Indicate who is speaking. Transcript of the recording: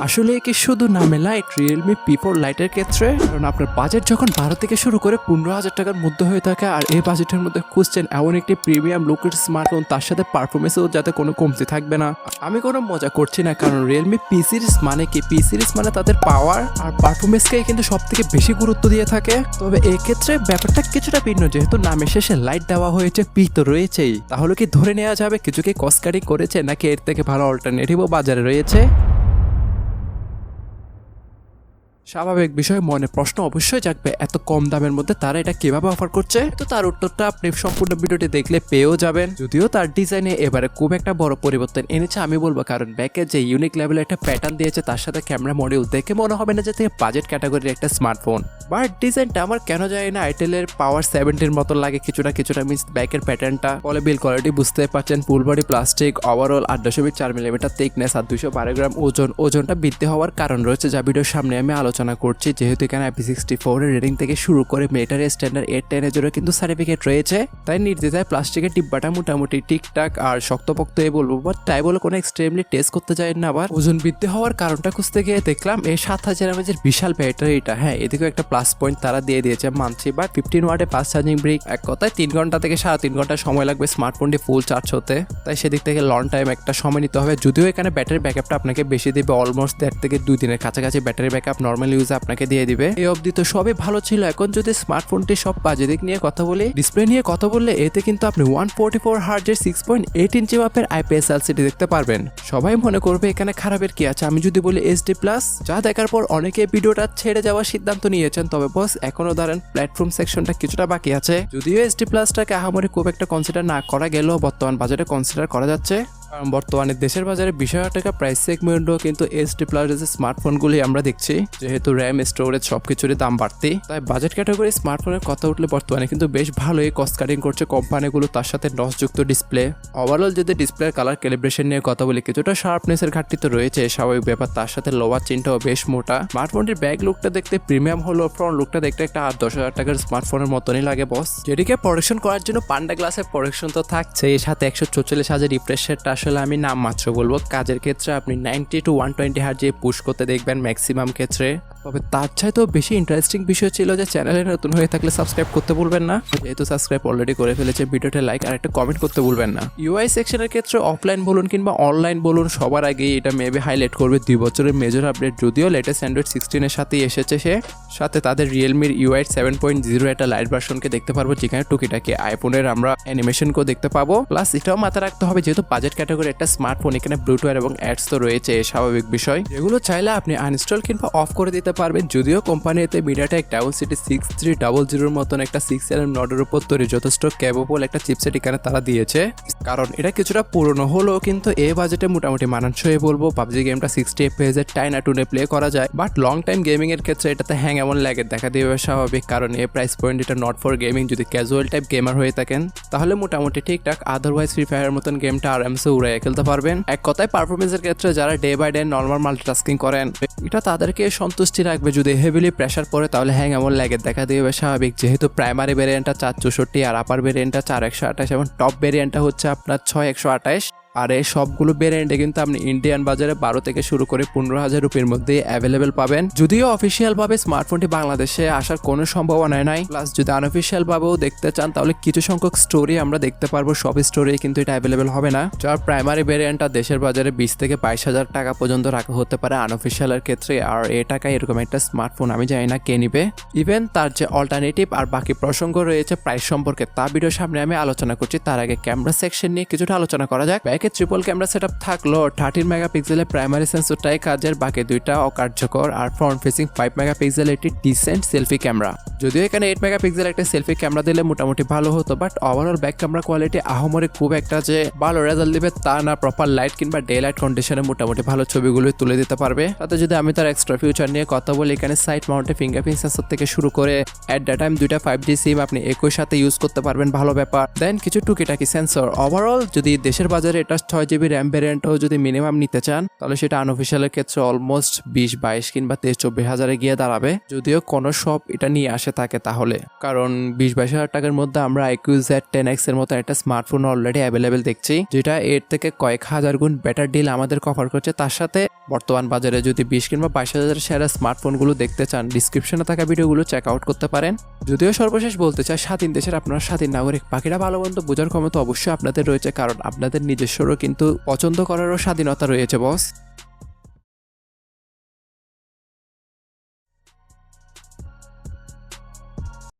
Speaker 1: আসলে কি শুধু নামে লাইট রিয়েলমি P4 লাইটের ক্ষেত্রে, কারণ আপনার বাজেট যখন 12 থেকে শুরু করে 15,000 টাকার মধ্যে হয়ে থাকে আর এই বাজেটের মধ্যে খুঁজছেন এমন একটি প্রিমিয়াম লুকের স্মার্টফোন, তার সাথে পারফরমেন্সও যাতে কোনো কমতি থাকবে না। আমি কোনো মজা করছি না, কারণ রিয়েলমি পি সিরিজ মানে কি, পি সিরিজ মানে তাদের পাওয়ার আর পারফরমেন্সকেই কিন্তু সব থেকে বেশি গুরুত্ব দিয়ে থাকে। তবে এই ক্ষেত্রে ব্যাপারটা কিছুটা ভিন্ন, যেহেতু নামের শেষে লাইট দেওয়া হয়েছে, পি তো রয়েছেই, তাহলে কি ধরে নেওয়া যাবে কিছু কি কস্ট কাটিং করেছে, নাকি এর থেকে ভালো অল্টারনেটিভও বাজারে রয়েছে? স্বাভাবিক বিষয়, মনে প্রশ্ন অবশ্যই জাগবে এত কম দামের মধ্যে তারা এটা কিভাবে অফার করছে। তো তার উত্তরটা আপনি সম্পূর্ণ ভিডিওটি দেখলে পেয়েও যাবেন। যদিও তার ডিজাইনে এবারে খুব একটা বড় পরিবর্তন এনেছে আমি বলবো, কারণ ব্যাকে যে ইউনিক লেভেলের একটা প্যাটার্ন দিয়েছে তার সাথে ক্যামেরা মডিউল দেখে মনে হবে না যে বাজেট ক্যাটাগরির একটা স্মার্টফোন। বাট ডিজাইনটা আমার কেন যায় না আইটেলের পাওয়ার 70-এর মতো লাগে কিছুটা মিন্স ব্যাকের প্যাটার্নটা। ফলে বিল কোয়ালিটি বুঝতে পারছেন, full body plastic, overall 8.4 millimetre thickness আর 212 গ্রাম ওজনটা বৃদ্ধি হওয়ার কারণ রয়েছে, যা ভিডিওর সামনে আমি আলোচনা করছি। যেহেতু এখানে IP64 এর রেটিং থেকে শুরু করে মিলিটারি স্ট্যান্ডার্ড 810 এর জন্য কিন্তু সার্টিফিকেট রয়েছে, তাই নির্দ্বিধায় প্লাস্টিকের ডিব্বাটা মোটামুটি ঠিকঠাক আর শক্তপোক্ত বলবো। বাট তাই বলে কোনো এক্সট্রিমলি টেস্ট করতে যায় না। আবার ওজন বৃদ্ধি হওয়ার কারণটা খুঁজতে গিয়ে দেখলাম এই 7000 mAh বিশাল ব্যাটারিটা, হ্যাঁ এদিকেও একটা প্লাস পয়েন্ট তারা দিয়ে দিয়েছে মানছি। বাট 15 ওয়াটে ফাস্ট চার্জিং ব্রিক, এক কথায় 3 ঘন্টা থেকে 3.5 ঘন্টা সময় লাগবে স্মার্টফোনটি ফুল চার্জ হতে, তাই সেদিক থেকে লং টাইম একটা সময় নিতে হবে। যদিও এখানে ব্যাটারি ব্যাকআপটা আপনাকে বেশি দিবে, অলমোস্ট 1 থেকে 2 দিনের কাছাকাছি ব্যাটারি ব্যাকআপ নর্মাল ইউজে আপনাকে দিয়ে দিবে। এই অবধি তো সবই ভালো ছিল। এখন যদি স্মার্টফোনটি সব বাজে দিক নিয়ে কথা বলি, ডিসপ্লে নিয়ে কথা বললে এতে কিন্তু আপনি 144 হার্জের 6.8 ইঞ্চি মাপের IPS LCD দেখতে পারবেন। সবাই মনে করবে এখানে খারাপের কি আছে। আমি যদি বলি HD+, যা দেখার পর অনেকে ভিডিওটা ছেড়ে যাওয়ার সিদ্ধান্ত নিয়েছেন, তবে বস এখনো ধরেন প্ল্যাটফর্ম সেকশনটা কিছুটা বাকি আছে। যদিও HD+টাকে আহামরি খুব একটা কনসিডার না করা গেলেও বর্তমান বাজেটে কনসিডার করা যাচ্ছে, কারণ বর্তমানে দেশের বাজারে 20,000 টাকা প্রাইস সেগমেন্টও কিন্তু HD+ স্মার্টফোনগুলি আমরা দেখছি। যেহেতু র্যাম, স্টোরেজ সবকিছুরই দাম বাড়তি, তাই বাজেট ক্যাটাগরি স্মার্টফোনের কথা উঠলে বর্তমানে কিন্তু বেশ ভালোই কস্ট কাটিং করছে কোম্পানিগুলো। তার সাথে নসযুক্ত ডিসপ্লে, ওভারঅল যদি ডিসপ্লের কালার ক্যালিব্রেশন নিয়ে কথা বলি, কিছুটা শার্পনেসের ঘাটতি তো রয়েছে, স্বাভাবিক ব্যাপার। তার সাথে লোয়ার চিনটাও বেশ মোটা। স্মার্টফোনটির ব্যাক লুকটা দেখতে প্রিমিয়াম হলো, ফ্রন্ট লুকটা দেখতে একটা 8-10,000 টাকার স্মার্টফোনের মতনই লাগে বস। যেটিকে প্রোটেকশন করার জন্য পান্ডা গ্লাসের প্রোটেকশন তো থাকছে, এর সাথে 144 হাজার রিফ্রেশ রেটটা আসলে আমি নাম মাত্র বলবো। কাজের ক্ষেত্রে আপনি 90 to 120 হার্জ পুশ করতে দেখবেন ম্যাক্সিমাম ক্ষেত্রে। তবে তার চাইতেও বেশি ইন্টারেস্টিং বিষয় ছিল যে চ্যানেলে নতুন হয়ে থাকলে সাবস্ক্রাইব করতে ভুলবেন না। যেহেতু সাবস্ক্রাইব অলরেডি করে ফেলেছে, ভিডিওটা লাইক আর একটা কমেন্ট করতে ভুলবেন না। UI সেকশনের ক্ষেত্রে অফলাইন বলুন কিংবা অনলাইন বলুন, সবার আগে এটা মেবি হাইলাইট করবে 2 বছরের মেজর আপডেট। যদিও লেটেস্ট অ্যান্ড্রয়েড 16 এর সাথেই এসেছে, সাথে তাদের রিয়েলমির UI 7.0 একটা লাইট ভার্সনকে দেখতে পারবো, যেখানে টুকিটাকি আইফোনের আমরা অ্যানিমেশনকেও দেখতে পাবো। প্লাস এটাও মাথায় রাখতে হবে, যেহেতু বাজেট ক্যাটাগরি একটা স্মার্টফোন, এখানে ব্লুটুথ এবং অ্যাডস তো রয়েছে, স্বাভাবিক বিষয়। যেগুলো চাইলে আপনি আনইনস্টল কিংবা অফ করে দিতে পারবেন। যদিও কোম্পানি এতে মিডিয়াটেক Dimensity 6300 মতন একটা 6nm নডের উপর তৈরি যথেষ্ট ক্যাপেবল একটা চিপসেট এখানে তারা দিয়েছে, কারণ এটা কিছুটা পুরনো হলেও কিন্তু এই বাজেটে মোটামুটি মানানসই বলবো। পাবজি গেমটা 60 FPS এর টাইনা টুনে প্লে করা যায়, বাট লং টাইম গেমিং এর ক্ষেত্রে এটাতে হ্যাং এমন লাগে দেখা দিবে স্বাভাবিক, কারণ এই প্রাইস পয়েন্ট এটা নট ফর গেমিং। যদি ক্যাজুয়াল টাইপ গেমার হয়ে থাকেন তাহলে মোটামুটি ঠিকঠাক, আদারওয়াইজ ফ্রি ফায়ার মতন গেমটা আরামসে উড়াইয়া খেলতে পারবেন। এক কথায় পারফরমেন্সের ক্ষেত্রে যারা day by day normal multitasking করেন, এটা তাদেরকে সন্তুষ্টি রাখবে। যদি হেভিলি প্রেশার পড়ে তাহলে হ্যাং এমন লাগে দেখা দিবে স্বাভাবিক। যেহেতু প্রাইমারি ভেরিয়েন্টটা 464 আর আপার ভেরিয়েন্টটা 4128 এবং টপ ভেরিয়েন্টটা হচ্ছে আপনার 6128। আর এই সবগুলো ভেরিয়েন্টে কিন্তু আপনি ইন্ডিয়ান বাজারে 12 থেকে শুরু করে 15,000 রুপির মধ্যে অ্যাভেলেবেল পাবেন। যদিও অফিসিয়াল ভাবে স্মার্টফোনটি বাংলাদেশে আসার কোনো সম্ভাবনা নাই, প্লাস যদি আনঅফিসিয়াল ভাবেও দেখতে চান তাহলে কিছু সংখ্যক স্টোরি আমরা দেখতে পারবো, সব স্টোরি কিন্তু এটা অ্যাভেলেবেল হবে না। যার প্রাইমারি ভেরিয়েন্টটা দেশের বাজারে 20 থেকে 22,000 টাকা পর্যন্ত রাখা হতে পারে আনঅফিসিয়ালের ক্ষেত্রে। আর এই টাকায় এরকম একটা স্মার্টফোন আমি জানি না কে নিবে। ইভেন তার যে অল্টারনেটিভ আর বাকি প্রসঙ্গ রয়েছে প্রাইস সম্পর্কে, তা ভিডিওর সামনে আমি আলোচনা করছি। তার আগে ক্যামেরা সেকশন নিয়ে কিছুটা আলোচনা করা যাক। ট্রিপল ক্যামেরা সেটআপ থাকলো, 13 মেগাপিক্সেলের প্রাইমারি সেন্সরটাই কাজের, বাকি দুইটা অকার্যকর। আর ফ্রন্ট ফেসিং 5 মেগাপিক্সেল একটি ডিসেন্ট সেলফি ক্যামেরা। যদিও এখানে 8 মেগাপিক্সেল একটা সেলফি ক্যামেরা দিলে মোটামুটি ভালো হতো, but overall back camera quality আহামরি খুব একটা যে ভালো রেজাল্ট দিবে তা না। প্রপার লাইট কিংবা ডে লাইট কন্ডিশনে মোটামুটি ভালো ছবিগুলো তুলে দিতে পারবে। তাতে যদি আমি তার এক্সট্রা ফিউচার নিয়ে কথা বলি, এখানে সাইড মাউন্টে ফিঙ্গারপ্রিন্ট সেন্সর থেকে শুরু করে এট দ্য টাইম 2টা 5G সিম আপনি একই সাথে ইউজ করতে পারবেন, ভালো ব্যাপার। দেন কিছু টুকিটাকি সেন্সর। ওভারঅল যদি দেশের বাজারে এটা প্লাস 6GB র্যাম ভ্যারিয়েন্টও যদি মিনিমাম নিতে চান তাহলে সেটা আনঅফিসিয়ালের ক্ষেত্রে অলমোস্ট 20-22 কিংবা 23-24 হাজারে গিয়ে দাঁড়াবে, যদিও কোনো শপ এটা নিয়ে আসে থাকে তাহলে। কারণ 20-22 হাজার টাকার মধ্যে আমরা IQ Z10X এর মতো একটা স্মার্টফোন অলরেডি অ্যাভেলেবেল দেখছি, যেটা এর থেকে কয়েক হাজার গুণ বেটার ডিল আমাদের কভার করছে। তার সাথে বর্তমান বাজারে যদি 20 কিংবা 22 হাজারের সেরা স্মার্টফোনগুলো দেখতে চান, ডিসক্রিপশনে থাকা ভিডিওগুলো চেক আউট করতে পারেন। যদিও সর্বশেষ বলতে চাই, স্বাধীন দেশের আপনারা স্বাধীন নাগরিক, বাকিরা ভালো মন্দ বোঝার ক্ষমতা অবশ্যই আপনাদের রয়েছে, কারণ আপনাদের নিজস্বরও কিন্তু পছন্দ করারও স্বাধীনতা রয়েছে বস।